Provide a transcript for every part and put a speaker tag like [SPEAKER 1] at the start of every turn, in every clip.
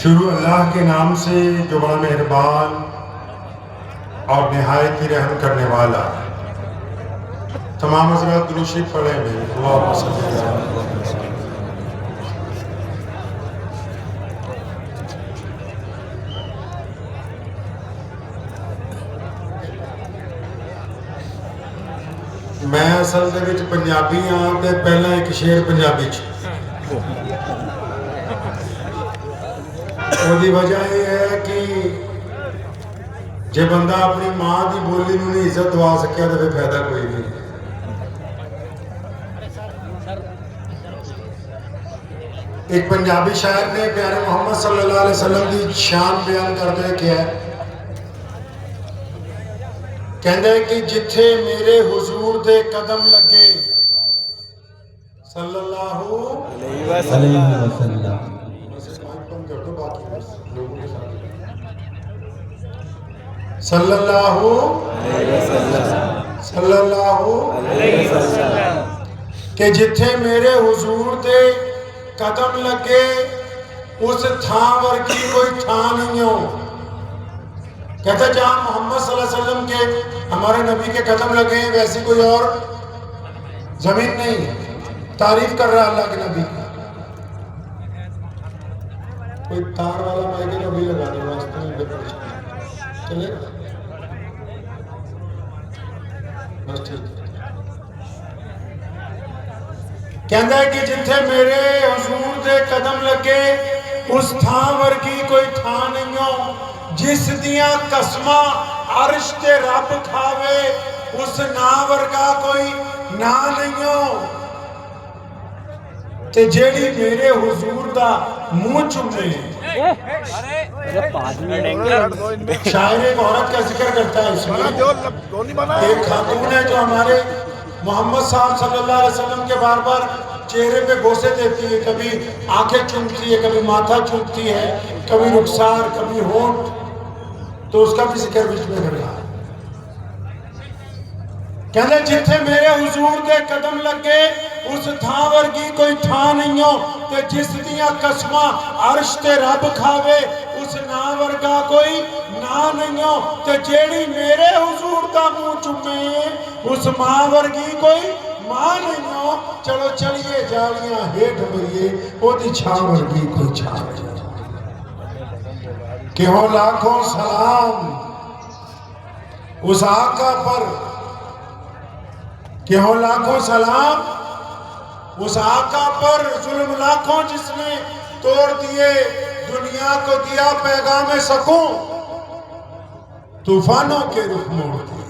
[SPEAKER 1] شروع اللہ کے نام سے جو بڑا مہربان اور نہایت ہی رحم کرنے والا. تمام حضرات درود شریف پڑھیں گے. اللہم صلی اللہ علیہ وسلم. میں اصل دے وچ پنجابی ہاں تے پہلا ایک شعر پنجابی چ. وہ دی وجہ یہ ہے کہ جے بندہ اپنی ماں دی بولی نوں نہیں عزت دوا سکیا تو پھر فائدہ کوئی نہیں. ایک پنجابی شاعر نے پیارے محمد صلی اللہ علیہ وسلم دی شان بیان کرتے کیا ہے. کہندے کہ جتھے میرے حضور دے قدم لگے صلی اللہ علیہ وسلم. صلی اللہ علیہ وسلم کہ جتھے میرے حضور دے قدم لگے اس تھاں ورگی کوئی تھاں نہیں ہو. کہتا ہے جہاں محمد صلی اللہ علیہ وسلم کے ہمارے نبی کے قدم لگے ہیں ویسی کوئی اور زمین نہیں. تعریف کر رہا اللہ کے نبی کا. کوئی تار والا میں کہ نبی لگا دے واسطے میں بے چلے بس ٹھیک. کہندہ ہے کہ جتھے میرے حضور دے قدم لگے اس تھاں ورگی کوئی تھاں نہیں ہو. جس دیاں قسماں عرش تے رب کھاوے اس نا ورگا کوئی نا نہیں ہو. تے جیڑی میرے حضور دا منہ چومے. شاعر ایک عورت کا ذکر کرتا ہے اس میں. ایک خاتون ہے جو ہمارے محمد صاحب صلی اللہ علیہ وسلم کے بار بار چہرے پہ بوسے دیتی ہے. کبھی آنکھیں چومتی ہے, کبھی ماتھا چومتی ہے, کبھی رخسار, کبھی ہونٹ. تو اس کا بھی ذکر بیچ میں کر رہا ہے. کہنے جتھے میرے حضور دے قدم لگے اس تھاں ورگی کوئی تھاں نہیں ہو. تے جس دیاں قسماں عرش تے رب کھاوے اس نا ورگا کوئی نا نہیں ہو. تے جیڑی میرے حضور دا منہ چومے اس ماں ورگی کوئی ماں نہیں ہو. چلو چلیے جالیاں ہیٹھ مریے وہ دی چھاں ورگی کوئی چھاں نہیں. کہ ہو لاکھوں سلام اس آقا پر, کہ ہو لاکھوں سلام اس آقا پر. ظلم لاکھوں جس نے توڑ دیے دنیا کو دیا پیغام سکون. طوفانوں کے رخ موڑ دیے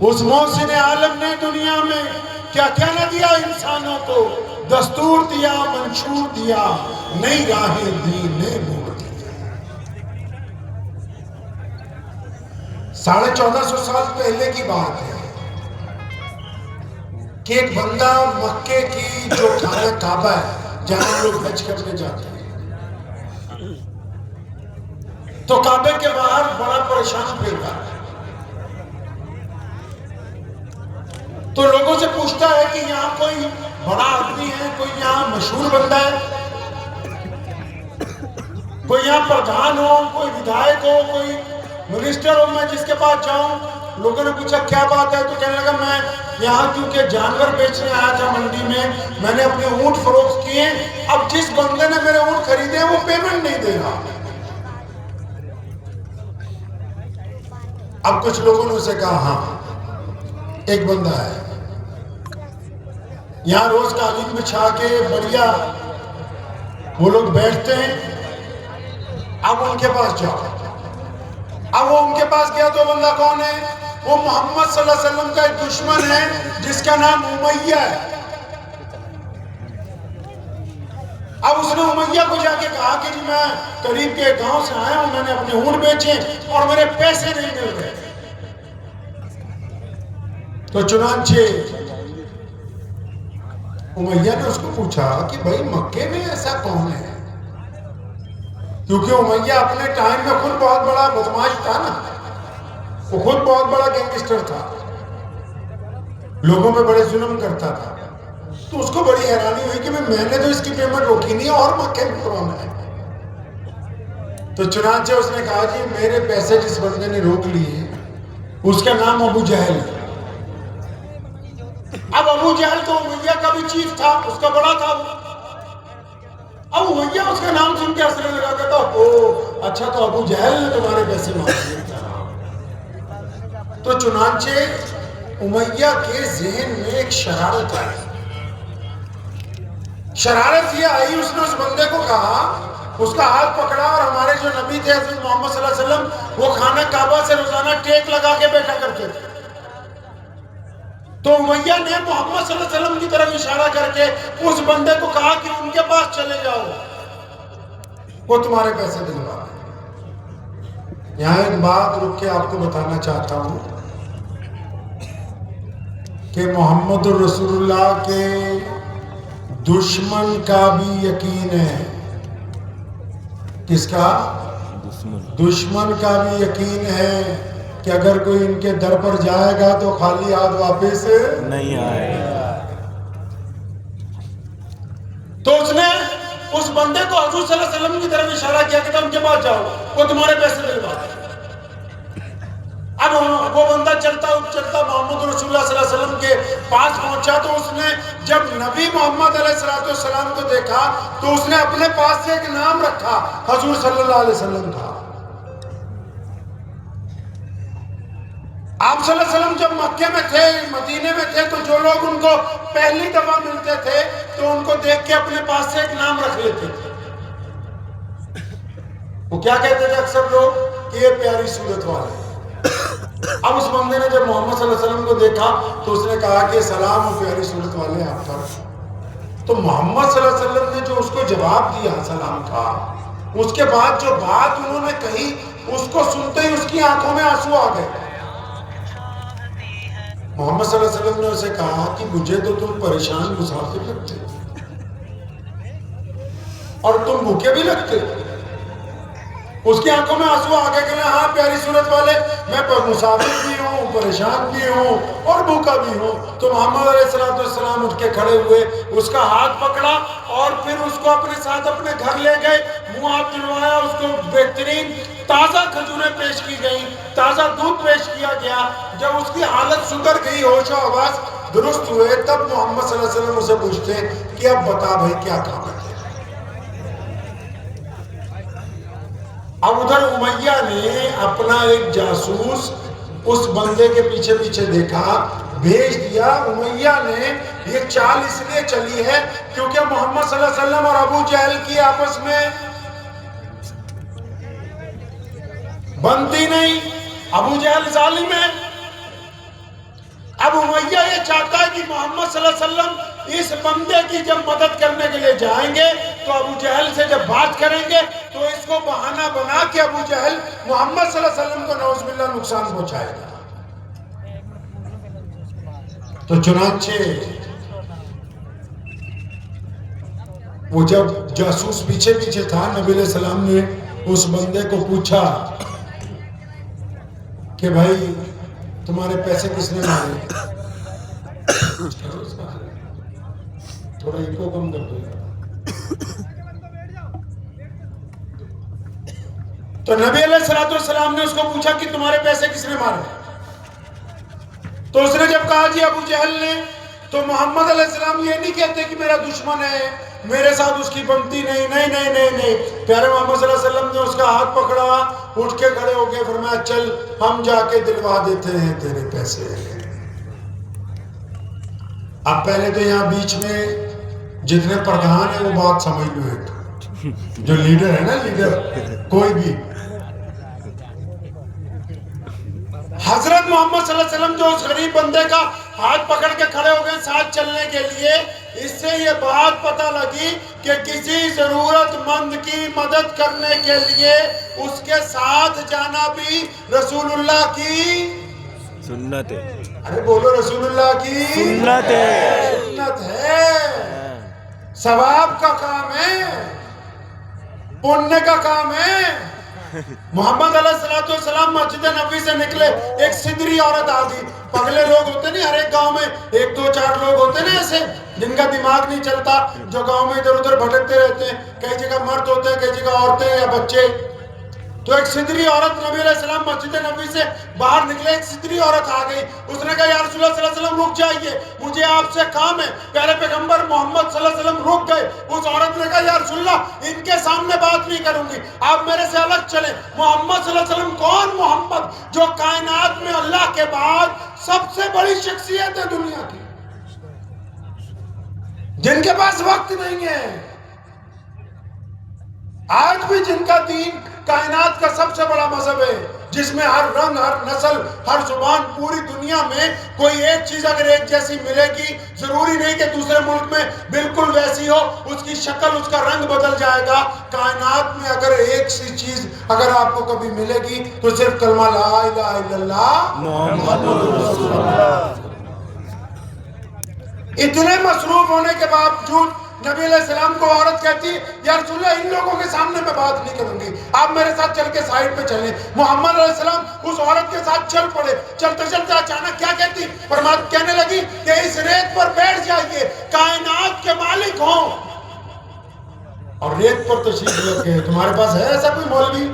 [SPEAKER 1] اس محسن عالم نے دنیا میں کیا کیا نہ دیا انسانوں کو. دستور دیا, منشور دیا, نئی راہیں دی, نئے موڑ. 1450 سال پہلے کی بات ہے کہ ایک بندہ مکے کی جو خانہ کعبہ ہے جہاں لوگ حج کرنے جاتے ہیں تو کعبے کے باہر بڑا پریشان پھر رہا ہے. تو لوگوں سے پوچھتا ہے کہ یہاں کوئی بڑا آدمی ہے, کوئی یہاں مشہور بندہ ہے, کوئی یہاں پردھان ہو, کوئی ودھائک ہو, کوئی منسٹر ہو, میں جس کے پاس جاؤں. لوگوں نے پوچھا کیا بات ہے, تو کہنے لگا میں یہاں کیونکہ جانور بیچنے آیا تھا منڈی میں نے اپنے اونٹ فروخت کیے. اب جس بندے نے میرے اونٹ خریدے ہیں وہ پیمنٹ نہیں دے رہا. اب کچھ لوگوں نے اسے کہا ہاں ایک بندہ ہے یہاں روز قالین بچھا کے بڑھیا وہ لوگ بیٹھتے ہیں. اب ان کے پاس جاؤ. اب وہ ان کے پاس گیا تو بندہ کون ہے؟ وہ محمد صلی اللہ علیہ وسلم کا ایک دشمن ہے جس کا نام امیہ ہے. اب اس نے امیہ کو جا کے کہا کہ جی میں قریب کے گاؤں سے آیا ہوں, میں نے اپنے اونٹ بیچے اور میرے پیسے نہیں مل رہے. تو چنانچہ امیہ نے اس کو پوچھا کہ بھائی مکے میں ایسا کون ہے, کیونکہ امیہ اپنے ٹائم میں خود بہت بڑا بدماش تھا نا, وہ خود بہت بڑا گینگسٹر تھا, لوگوں پہ بڑے ظلم کرتا تھا. تو اس کو بڑی حیرانی ہوئی کہ میں نے تو اس کی پیمنٹ روکی نہیں اور مکے میں کون ہے. تو چنانچہ اس نے کہا جی میرے پیسے جس بندے نے روک لیے اس کا نام ابو جہل ہے۔ اب ابو جہل تو امیہ کا بھی چیف تھا، اس کا بڑا تھا وہ۔ اب امیہ اس کا نام سن کے ہنسنے لگا، کہتا او اچھا تو ابو جہل نے تمہارے پیسے مانگ لیے۔ تو چنانچہ امیہ کے ذہن میں ایک شرارت آئی۔ شرارت یہ آئی، اس نے اس بندے کو کہا، اس کا ہاتھ پکڑا، اور ہمارے جو نبی تھے حضرت محمد صلی اللہ علیہ وسلم وہ خانہ کعبہ سے روزانہ ٹیک لگا کے بیٹھا کرتے تھے۔ تو امیہ نے محمد صلی اللہ علیہ وسلم کی طرف اشارہ کر کے اس بندے کو کہا کہ ان کے پاس چلے جاؤ، وہ تمہارے پیسے دلوا دیں۔ یہاں ایک بات رک کے آپ کو بتانا چاہتا ہوں کہ محمد رسول اللہ کے دشمن کا بھی یقین ہے۔ کس کا؟ دشمن کا بھی یقین ہے کہ اگر کوئی ان کے در پر جائے گا تو خالی ہاتھ واپس نہیں آئے گا۔ تو اس نے اس بندے کو حضور صلی اللہ علیہ وسلم کی طرف اشارہ کیا کہ تم کے پاس جاؤ، وہ تمہارے پیسے دلوا دے۔ اب وہ بندہ چلتا محمد رسول اللہ صلی اللہ علیہ وسلم کے پاس پہنچا، تو اس نے جب نبی محمد علیہ السلام کو دیکھا تو اس نے اپنے پاس سے ایک نام رکھا، حضور صلی اللہ علیہ وسلم کا۔ آپ صلی اللہ علیہ وسلم جب مکے میں تھے، مدینے میں تھے، تو جو لوگ ان کو پہلی دفعہ ملتے تھے تو ان کو دیکھ کے اپنے پاس سے ایک نام رکھ لیتے تھے۔ وہ کیا کہتے تھے اکثر لوگ کہ یہ پیاری صورت والے۔ اب اس بندے نے جب محمد صلی اللہ علیہ وسلم کو دیکھا تو اس نے کہا کہ سلام و پیاری صورت والے آپ پر۔ تو محمد صلی اللہ علیہ وسلم نے جو اس کو جواب دیا سلام کا، اس کے بعد جو بات انہوں نے کہی، اس کو سنتے ہی اس کی آنکھوں میں آنسو آ گئے۔ محمد صلی اللہ علیہ وسلم نے اسے کہا کہ مجھے تو تم پریشان مسافر لگتے اور تم بھوکے بھی لگتے۔ اس کی آنکھوں میں آنسو آ گئے کہ ہاں پیاری صورت والے، میں مسافر بھی ہوں، پریشان بھی ہوں اور بھوکا بھی ہوں۔ تو محمد علیہ السلام اٹھ کے کھڑے ہوئے، اس کا ہاتھ پکڑا اور پھر اس کو اپنے ساتھ اپنے گھر لے گئے، منہ ہاتھ دھلوایا، اس کو بہترین تازہ کھجوریں پیش کی گئیں، تازہ دودھ پیش کیا گیا۔ جب اس کی حالت سدھر گئی، ہوش و حواس درست ہوئے، تب محمد صلی اللہ علیہ وسلم اسے پوچھتے کہ اب بتا بھائی کیا کام ہے۔ اب ادھر امیہ نے اپنا ایک جاسوس اس بندے کے پیچھے پیچھے دیکھا، بھیج دیا۔ امیہ نے یہ چال اس لیے چلی ہے کیونکہ محمد صلی اللہ علیہ وسلم اور ابو جہل کی آپس میں بنتی نہیں، ابو جہل ظالم ہے۔ اب امیہ یہ چاہتا ہے کہ محمد صلی اللہ علیہ وسلم اس بندے کی جب مدد کرنے کے لیے جائیں گے تو ابو جہل سے جب بات کریں گے تو اس کو بہانہ بنا کے ابو جہل محمد صلی اللہ علیہ وسلم کو نعوذ باللہ نقصان پہنچائے گا۔ تو چنانچہ وہ جب جاسوس پیچھے پیچھے تھا، نبی علیہ السلام نے اس بندے کو پوچھا کہ بھائی تمہارے پیسے کس نے مارے؟ تھوڑا ایکو کم کر دو۔ تو نبی علیہ السلام نے اس کو پوچھا کہ تمہارے پیسے کس نے مارے؟ تو اس نے جب کہا جی ابو جہل نے، تو محمد علیہ السلام یہ نہیں کہتے کہ میرا دشمن ہے، میرے ساتھ اس کی بنتی نہیں، نہیں نہیں نہیں نہیں۔ پیارے محمد صلی اللہ علیہ وسلم نے اس کا ہاتھ پکڑا، اٹھ کے کھڑے ہو گئے، فرمایا چل ہم جا کے دلوا دیتے ہیں تیرے پیسے۔ اب پہلے تو یہاں بیچ میں جتنے پردھان ہیں وہ بات سمجھ لو، ایک جو لیڈر ہے نا، لیڈر کوئی بھی، حضرت محمد صلی اللہ علیہ وسلم جو اس غریب بندے کا ہاتھ پکڑ کے کھڑے ہو گئے ساتھ چلنے کے لیے، اس سے یہ بات پتہ لگی کہ کسی ضرورت مند کی مدد کرنے کے لیے اس کے ساتھ جانا بھی رسول اللہ کی سنت ہے۔ ارے بولو رسول اللہ کی سنت ہے، سنت ہے، ثواب کا کام ہے، پنیہ کا کام ہے۔ محمد علیہ السلام مسجد نبوی سے نکلے، ایک سدری عورت آ گئی۔ پگلے لوگ ہوتے نہیں ہر ایک گاؤں میں، ایک دو چار لوگ ہوتے نا ایسے جن کا دماغ نہیں چلتا، جو گاؤں میں ادھر ادھر بھٹکتے رہتے ہیں، کئی جگہ مرد ہوتے ہیں، کئی جگہ عورتیں یا بچے۔ تو ایک سدری عورت نبی علیہ السلام مسجد نبوی سے باہر نکلے، ایک سدری عورت آ گئی، اس نے کہا یا رسول اللہ صلی اللہ علیہ وسلم رک جائیے، مجھے آپ سے کام ہے۔ پیارے پیغمبر محمد صلی اللہ علیہ وسلم رک گئے۔ اس عورت نے کہا یا رسول اللہ ان کے سامنے بات نہیں کروں گی، آپ میرے سے الگ چلیں۔ محمد صلی اللہ علیہ وسلم کون؟ محمد جو کائنات میں اللہ کے بعد سب سے بڑی شخصیت ہے دنیا کی، جن کے پاس وقت نہیں ہے، آج بھی جن کا دین کائنات کا سب سے بڑا مذہب ہے، جس میں ہر رنگ، ہر نسل، ہر زبان، پوری دنیا میں کوئی ایک چیز اگر ایک جیسی ملے گی، ضروری نہیں کہ دوسرے ملک میں بالکل ویسی ہو، اس کی شکل، اس کا رنگ بدل جائے گا۔ کائنات میں اگر ایک سی چیز اگر آپ کو کبھی ملے گی تو صرف کلمہ لا الہ الا اللہ محمد رسول اللہ۔ اتنے مصروف ہونے کے باوجود نبی علیہ السلام کو عورت کہتی یا رسول اللہ ان لوگوں کے سامنے میں بات نہیں کروں گی، آپ میرے ساتھ چل کے سائیڈ پہ چلیں۔ محمد علیہ السلام اس عورت کے ساتھ چل پڑے، چلتے چلتے اچانک کیا کہتی؟ فرمایا کہنے لگی کہ اس ریت پر بیٹھ جائیے، کائنات کے مالک ہوں اور ریت پر تشریف لے کے۔ تمہارے پاس ہے ایسا کوئی مولوی؟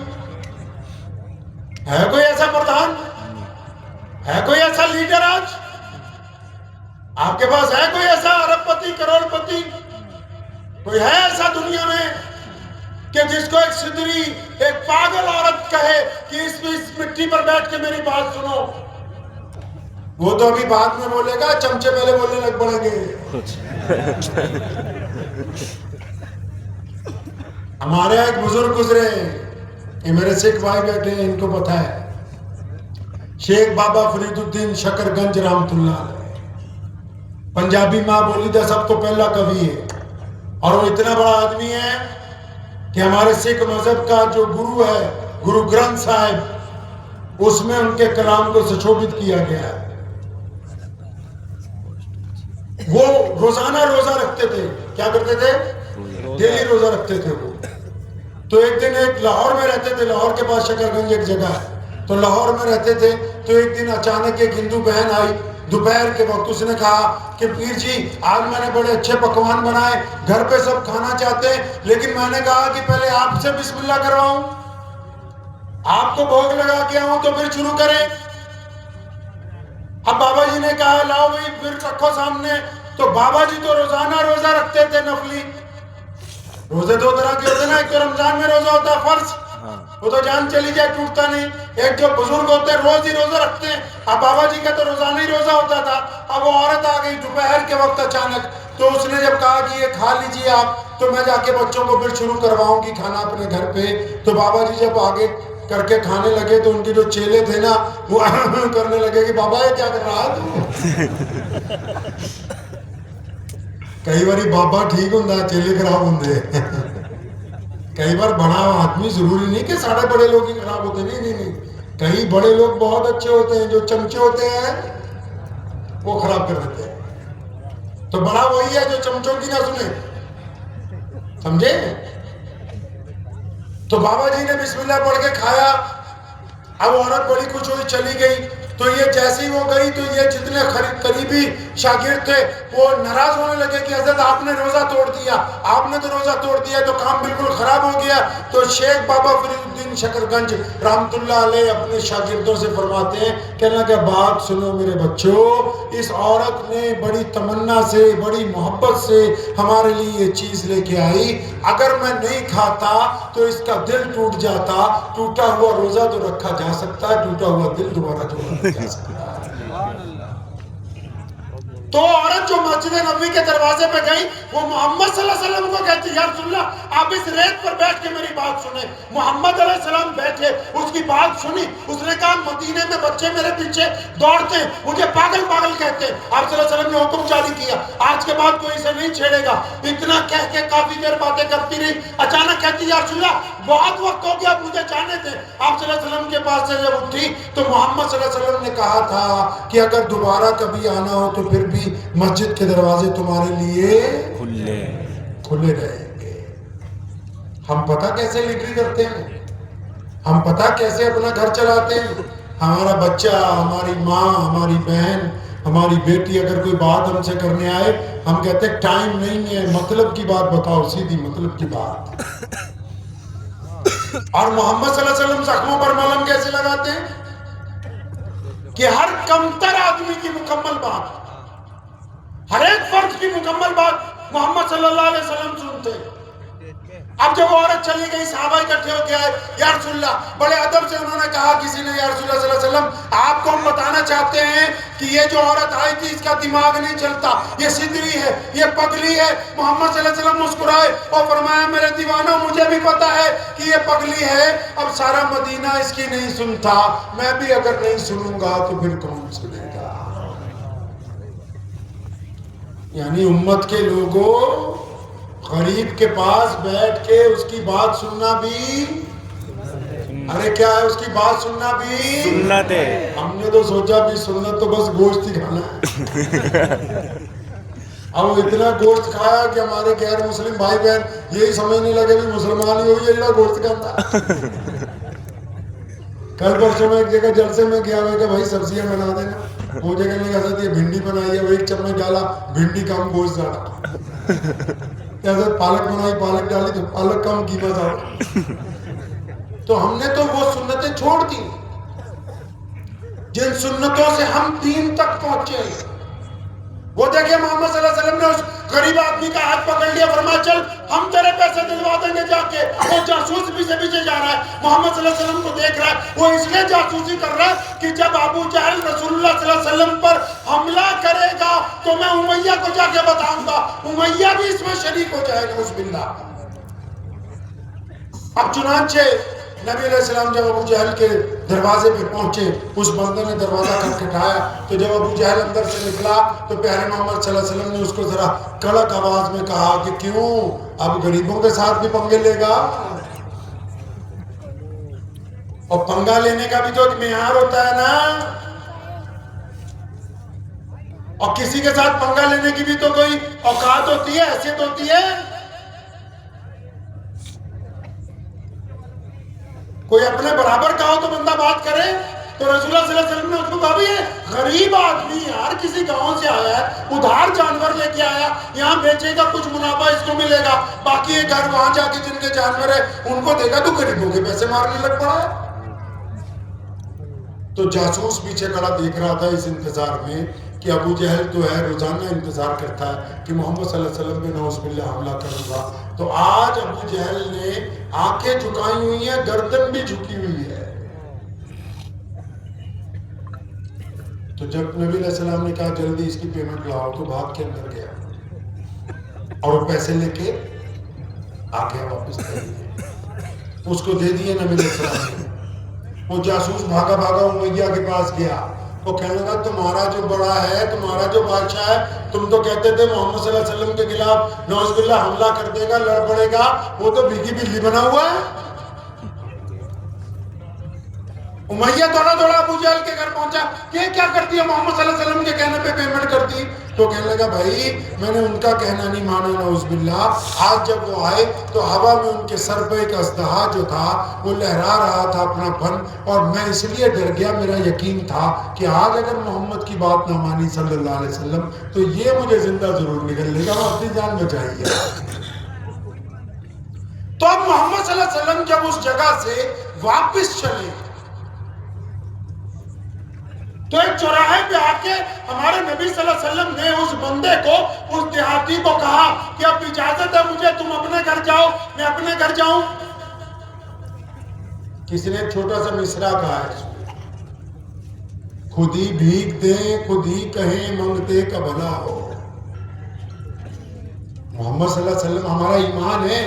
[SPEAKER 1] ہے کوئی ایسا پردھان؟ ہے کوئی ایسا لیڈر؟ آج آپ کے پاس ہے کوئی ایسا ارب پتی، کروڑ پتی؟ کوئی ہے ایسا دنیا میں کہ جس کو ایک سدری، ایک پاگل عورت کہے کہ اس مٹی پر بیٹھ کے میری بات سنو؟ وہ تو ابھی بعد میں بولے گا، چمچے پہلے بولنے لگ پڑیں گے۔ ہمارے ایک بزرگ گزرے، یہ میرے سکھ بھائی بیٹھے ہیں، ان کو پتہ ہے، شیخ بابا فرید الدین شکر گنج رحمت اللہ علیہ، پنجابی ماں بولی دا سب تو پہلا کبھی ہے، اور وہ اتنا بڑا آدمی ہے کہ ہمارے سکھ مذہب کا جو گرو ہے، گرو گرنتھ صاحب، اس میں ان کے کلام کو سشوبھت کیا گیا ہے۔ وہ روزانہ روزہ رکھتے تھے، کیا کرتے تھے؟ ڈیلی روزہ رکھتے تھے وہ۔ تو ایک دن ایک لاہور میں رہتے تھے، لاہور کے پاس شکر گنج ایک جگہ ہے، تو لاہور میں رہتے تھے۔ تو ایک دن اچانک ایک ہندو بہن آئی دوپہر کے وقت، اس نے کہا کہ پیر جی آج میں نے بڑے اچھے پکوان بنائے، گھر پہ سب کھانا چاہتے ہیں، لیکن میں نے کہا کہ پہلے آپ سے بسم اللہ کرواؤں، آپ کو بھوگ لگا کے آؤں تو پھر شروع کریں۔ اب بابا جی نے کہا لاؤ بھائی پھر رکھو سامنے۔ تو بابا جی تو روزانہ روزہ رکھتے تھے، نفلی روزے دو طرح کے ہوتے ہیں نا، ایک تو رمضان میں روزہ ہوتا ہے فرض، وہ تو جان چلی جائے ٹوٹتا نہیں۔ ایک جو بزرگ ہوتے ہیں روز ہی روزہ رکھتے ہیں، اب بابا جی کا تو روزانہ ہی روزہ ہوتا تھا۔ اب وہ عورت آ گئی دوپہر کے وقت اچانک، تو اس نے جب کہا کہ یہ کھا لیجیے آپ، تو میں جا کے بچوں کو پھر شروع کرواؤں گی کھانا اپنے گھر پہ۔ تو بابا جی جب آگے کر کے کھانے لگے تو ان کے جو چیلے تھے نا وہ کرنے لگے کہ بابا یہ کیا کر رہا تو؟ کئی باری بابا ٹھیک ہوں چیلے خراب ہوں۔ کئی بار بڑا آدمی ضروری نہیں کہ سارے بڑے لوگ ہی خراب ہوتے، نہیں، کئی بڑے لوگ بہت اچھے ہوتے ہیں، جو چمچے ہوتے ہیں وہ خراب کر دیتے ہیں۔ تو بڑا وہی ہے جو چمچوں کی نہ سنے، سمجھے؟ تو بابا جی نے بسم اللہ پڑھ کے کھایا۔ اب عورت بڑی کچھ ہوئی چلی گئی، تو یہ جیسی وہ گئی تو یہ جتنے قریبی شاگرد تھے وہ ناراض ہونے لگے کہ حضرت آپ نے روزہ توڑ دیا، آپ نے تو روزہ توڑ دیا تو کام بالکل خراب ہو گیا۔ تو شیخ بابا فرید الدین شکر گنج رحمت اللہ علیہ اپنے شاگردوں سے فرماتے ہیں، کہنا کہ بات سنو میرے بچوں، اس عورت نے بڑی تمنا سے، بڑی محبت سے ہمارے لیے یہ چیز لے کے آئی، اگر میں نہیں کھاتا تو اس کا دل ٹوٹ جاتا۔ ٹوٹا ہوا روزہ تو رکھا جا سکتا ہے، ٹوٹا ہوا دل دوبارہ جوڑا جا سکتا ہے۔ تو عورت جو مسجد نبوی کے دروازے پہ گئی، وہ محمد صلی اللہ علیہ وسلم کو کہتی یا رسول اللہ آپ اس ریت پر بیٹھ کے میری بات سنیں۔ محمد علیہ السلام بیٹھے، اس کی بات سنی۔ اس نے کہا مدینے میں بچے میرے پیچھے دوڑتے ہیں، مجھے پاگل پاگل کہتے ہیں۔ آپ صلی اللہ علیہ وسلم نے حکم جاری کیا آج کے بعد کوئی اسے نہیں چھیڑے گا۔ اتنا کہہ کے کافی دیر باتیں کرتی رہی، اچانک کہتی یا رسول اللہ بہت وقت ہو گیا، مجھے جانے دیں۔ آپ صلی اللہ علیہ وسلم کے پاس سے جب اٹھی تو محمد صلی اللہ علیہ وسلم نے کہا تھا کہ اگر دوبارہ کبھی آنا ہو تو پھر بھی مسجد کے دروازے تمہارے لیے کھلے رہیں گے۔ ہم پتہ کیسے لیڈری کرتے ہیں، ہم پتہ کیسے اپنا گھر چلاتے ہیں۔ ہمارا بچہ، ہماری ماں، ہماری بہن، ہماری بیٹی اگر کوئی بات ہم سے کرنے آئے، ہم کہتے ہیں ٹائم نہیں ہے، مطلب کی بات بتاؤ، سیدھی مطلب کی بات۔ اور محمد صلی اللہ علیہ وسلم زخموں پر ملہم کیسے لگاتے ہیں کہ ہر کمتر آدمی کی مکمل بات، ہر ایک فرد کی مکمل بات محمد صلی اللہ علیہ وسلم سنتے ہیں۔ اب جب وہ عورت چلی گئی، صحابہ اکٹھے ہو کے آئے، یا رسول اللہ، بڑے ادب سے انہوں نے کہا کسی نے، یا رسول اللہ صلی اللہ علیہ وسلم آپ کو ہم بتانا چاہتے ہیں کہ یہ جو عورت آئی تھی اس کا دماغ نہیں چلتا، یہ سدری ہے، یہ پگلی ہے۔ محمد صلی اللہ علیہ وسلم مسکرائے اور فرمایا میرے دیوانوں، مجھے بھی پتا ہے کہ یہ پگلی ہے، اب سارا مدینہ اس کی نہیں سنتا، میں بھی اگر نہیں سنوں گا تو پھر کون سنے گا؟ یعنی امت کے لوگوں، غریب کے پاس بیٹھ کے اس کی بات سننا بھی، ارے کیا ہے، اس کی بات سننا بھی
[SPEAKER 2] سنت ہے۔
[SPEAKER 1] ہم نے تو سوچا بھی سنت تو بس گوشت ہی کھانا ہے۔ اب وہ اتنا گوشت کھایا کہ ہمارے غیر مسلم بھائی بہن یہی سمجھنے لگے بھی مسلمان ہی ہوئی ہے گوشت کھاتا۔ کل پرسوں میں ایک جگہ جلسے میں گیا ہوا کہ بھائی سبزیاں بنا دینا، وہ جگہ نے کہا یہ بھنڈی بنائی ہے، وہ ایک چمچ ڈالا، بھنڈی کم گوشت زیادہ، حضرت پالک بنائی، پالک ڈالی تو پالک کم قیمت زیادہ۔ تو ہم نے تو وہ سنتیں چھوڑ دی جن سنتوں سے ہم دین تک پہنچے۔ وہ دیکھیں محمد صلی اللہ علیہ وسلم نے اس غریب آدمی کا ہاتھ پکڑ لیا، فرمایا چل ہم تیرے پیسے دلوا دیں گے جا کے۔ وہ جاسوس پیچھے پیچھے جا رہا ہے، محمد صلی اللہ علیہ وسلم کو دیکھ رہا ہے، وہ اس لیے جاسوسی کر رہا ہے کہ جب ابو جہل رسول اللہ صلی اللہ علیہ وسلم پر حملہ کرے گا تو میں امیہ کو جا کے بتاؤں گا، امیہ بھی اس میں شریک ہو جائے گا۔ بسم اللہ۔ اب چنانچہ نبی علیہ السلام جب ابو جہل کے دروازے پہ پہنچے، اس بندے نے دروازہ کھٹکھٹایا، تو جب ابو جہل اندر سے نکلا تو پیارے محمد صلی اللہ علیہ وسلم نے اس کو ذرا کڑک آواز میں کہا کہ کیوں اب غریبوں کے ساتھ بھی پنگے لے گا؟ اور پنگا لینے کا بھی تو ایک معیار ہوتا ہے نا، اور کسی کے ساتھ پنگا لینے کی بھی تو کوئی اوقات ہوتی ہے، حیثیت ہوتی ہے۔ کوئی اپنے برابر کا ہو تو بندہ بات کرے۔ تو رسول اللہ صلی اللہ علیہ وسلم نے اس کو کہا بھی یہ غریب آدمی یار کسی گاؤں سے آیا ہے، ادھار جانور لے کے آیا، یہاں بیچے گا، کچھ منافع اس کو ملے گا، باقی یہ گھر وہاں جا کے جن کے جانور ہے ان کو دے گا، تو غریبوں کے پیسے مارنے لگ پڑا ہے۔ تو جاسوس پیچھے کھڑا دیکھ رہا تھا اس انتظار میں کہ ابو جہل تو ہے روزانہ انتظار کرتا ہے کہ محمد صلی اللہ علیہ وسلم پہ نعوذ باللہ حملہ کروں گا۔ تو آج ابو جہل نے آنکھیں جھکائی ہوئی ہیں، گردن بھی جھکی ہوئی ہے۔ تو جب نبی علیہ السلام نے کہا جلدی اس کی پیمنٹ لاؤ، تو بھاگ کے اندر گیا اور وہ پیسے لے کے آ گیا واپس، اس کو دے دیے نبی علیہ السلام نے۔ وہ جاسوس بھاگا بھاگا امیہ کے پاس گیا، وہ کہنے لگا تمہارا جو بڑا ہے، تمہارا جو بادشاہ ہے، تم تو کہتے تھے محمد صلی اللہ علیہ وسلم کے خلاف نعوذ باللہ حملہ کر دے گا، لڑ پڑے گا، وہ تو بھیگی بلی بنا ہوا ہے۔ امیہ دوڑا دوڑا ابو جہل کے گھر پہنچا کہ کیا کرتی ہے، محمد صلی اللہ علیہ وسلم کے کہنے پہ پیمنٹ کرتی؟ تو کہنے لگا بھائی میں نے ان کا کہنا نہیں مانا، نعوذ باللہ۔ آج جب وہ آئے تو ہوا میں ان کے سر پہ ایک اژدہا جو تھا وہ لہرا رہا تھا اپنا پن، اور میں اس لیے ڈر گیا، میرا یقین تھا کہ آج اگر محمد کی بات نہ مانی صلی اللہ علیہ وسلم تو یہ مجھے زندہ ضرور نکل لے گا، وہ اپنی جان بچائیے۔ تو اب محمد صلی اللہ علیہ وسلم جب اس جگہ سے واپس چلے تو ایک چوراہے پہ آ کے ہمارے نبی صلی اللہ علیہ وسلم نے اس بندے کو، اس دیہاتی کو کہا کہ اب اجازت ہے مجھے، تم اپنے گھر جاؤ، میں اپنے گھر جاؤں۔ کسی نے ایک چھوٹا سا مصرع کہا ہے، خود ہی بھیگ دیں خود ہی کہیں منگتے کا بھلا ہو۔ محمد صلی اللہ علیہ وسلم ہمارا ایمان ہے۔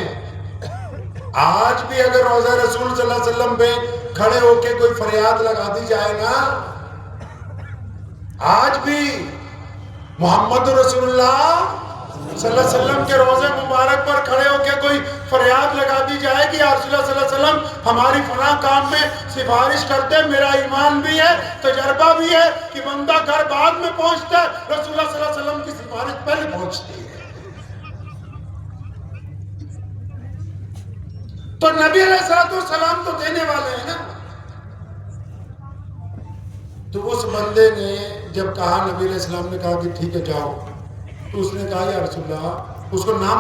[SPEAKER 1] آج بھی اگر روضہ رسول صلی اللہ علیہ وسلم پہ کھڑے ہو کے کوئی فریاد لگا دی جائے نا، آج بھی محمد رسول اللہ صلی اللہ علیہ وسلم کے روضے مبارک پر کھڑے ہو کے کوئی فریاد لگا دی جائے کہ یا رسول اللہ صلی اللہ علیہ وسلم ہماری فلاں کام میں سفارش کرتے، میرا ایمان بھی ہے، تجربہ بھی ہے کہ بندہ گھر بعد میں پہنچتا ہے، رسول اللہ صلی اللہ علیہ وسلم کی سفارش پہلے پہنچتی ہے۔ تو نبی علیہ السلام تو دینے والے ہیں نا۔ تو اس بندے نے جب کہا، نبی علیہ السلام نے کہا کہ ٹھیک ہے جاؤ، تو اس نے کہا یا رسول اللہ، اس کو نام